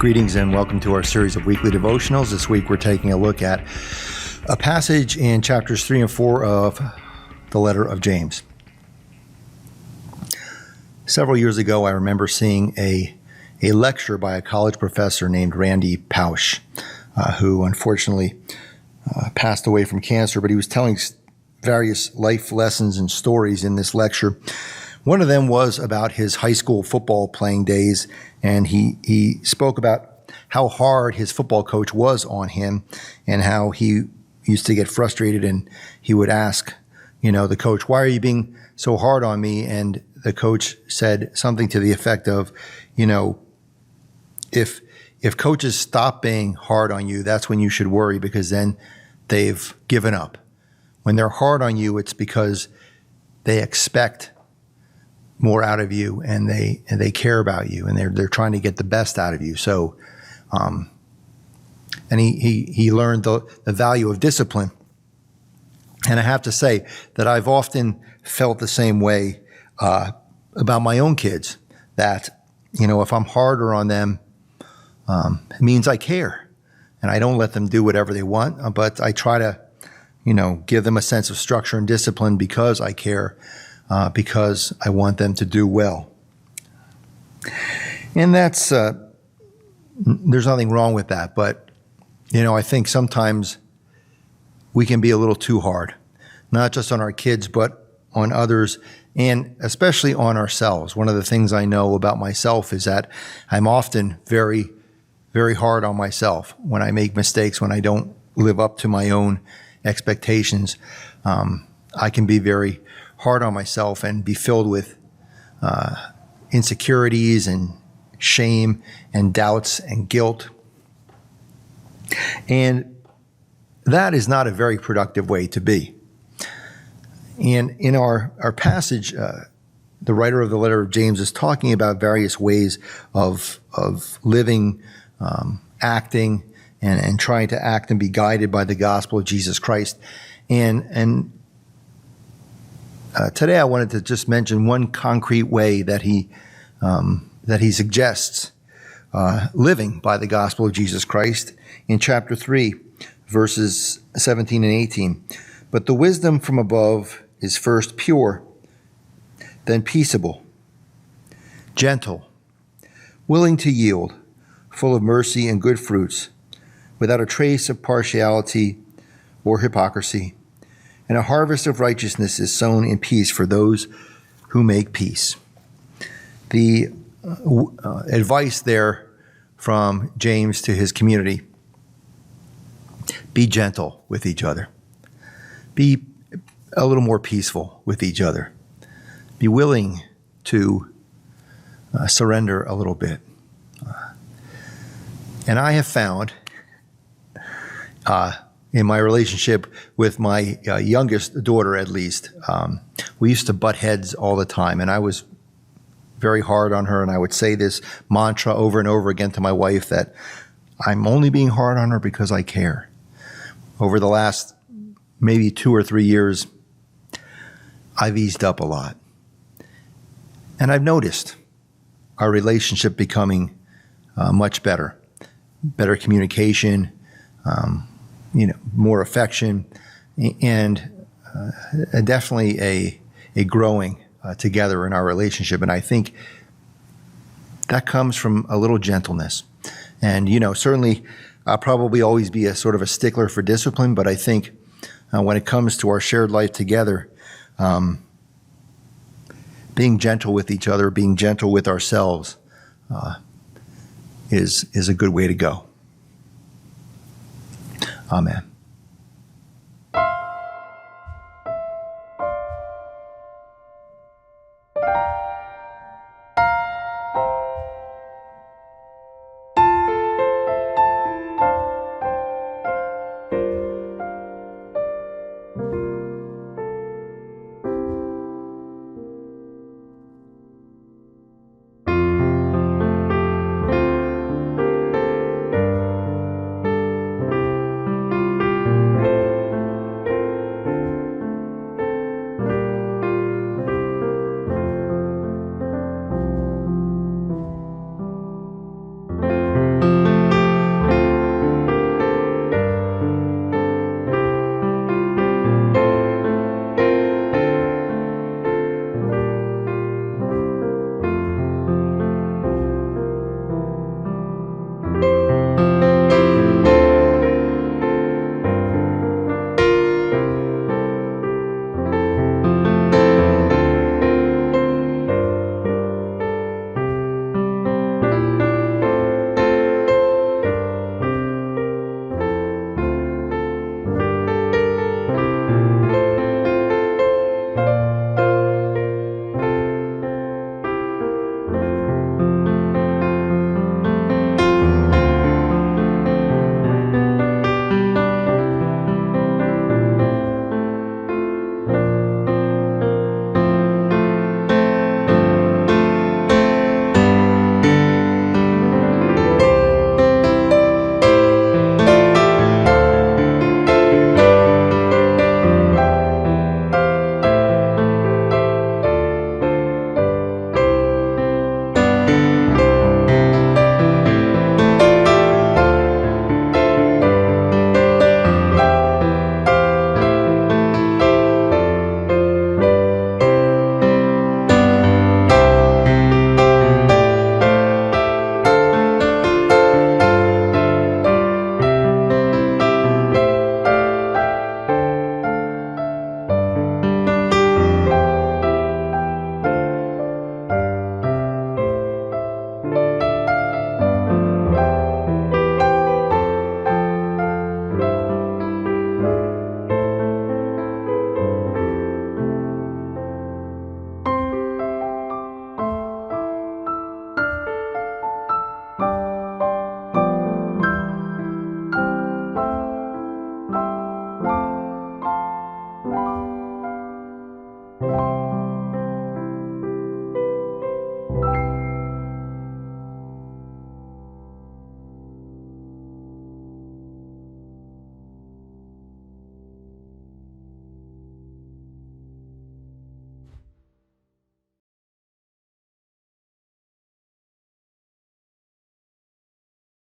Greetings and welcome to our series of weekly devotionals. This week we're taking a look at a passage in chapters 3 and 4 of the letter of James. Several years ago, I remember seeing a lecture by a college professor named Randy Pausch, who unfortunately passed away from cancer, but he was telling various life lessons and stories in this lecture. One of them was about his high school football playing days, and he spoke about how hard his football coach was on him and how he used to get frustrated, and he would ask, the coach, "Why are you being so hard on me?" And the coach said something to the effect of, if coaches stop being hard on you, that's when you should worry, because then they've given up. When they're hard on you, it's because they expect more out of you, and they care about you, and they're trying to get the best out of you. So, and he learned the value of discipline. And I have to say that I've often felt the same way about my own kids. That if I'm harder on them, it means I care, and I don't let them do whatever they want. But I try to, give them a sense of structure and discipline because I care. Because I want them to do well. And that's, there's nothing wrong with that. But, I think sometimes we can be a little too hard, not just on our kids, but on others, and especially on ourselves. One of the things I know about myself is that I'm often very, very hard on myself when I make mistakes, when I don't live up to my own expectations. I can be very hard on myself and be filled with insecurities and shame and doubts and guilt. And that is not a very productive way to be. And in our passage, the writer of the letter of James is talking about various ways of living, acting, and trying to act and be guided by the gospel of Jesus Christ. And today I wanted to just mention one concrete way that he suggests living by the gospel of Jesus Christ in chapter 3, verses 17 and 18. But the wisdom from above is first pure, then peaceable, gentle, willing to yield, full of mercy and good fruits, without a trace of partiality or hypocrisy. And a harvest of righteousness is sown in peace for those who make peace. The advice there from James to his community: be gentle with each other. Be a little more peaceful with each other. Be willing to surrender a little bit. And I have found in my relationship with my youngest daughter, at least, we used to butt heads all the time, and I was very hard on her, and I would say this mantra over and over again to my wife that I'm only being hard on her because I care. Over the last maybe 2 or 3 years, I've eased up a lot. And I've noticed our relationship becoming much better. Better communication, more affection, and definitely a growing together in our relationship. And I think that comes from a little gentleness. And, certainly I'll probably always be a sort of a stickler for discipline, but I think when it comes to our shared life together, being gentle with each other, being gentle with ourselves, is a good way to go. Amen.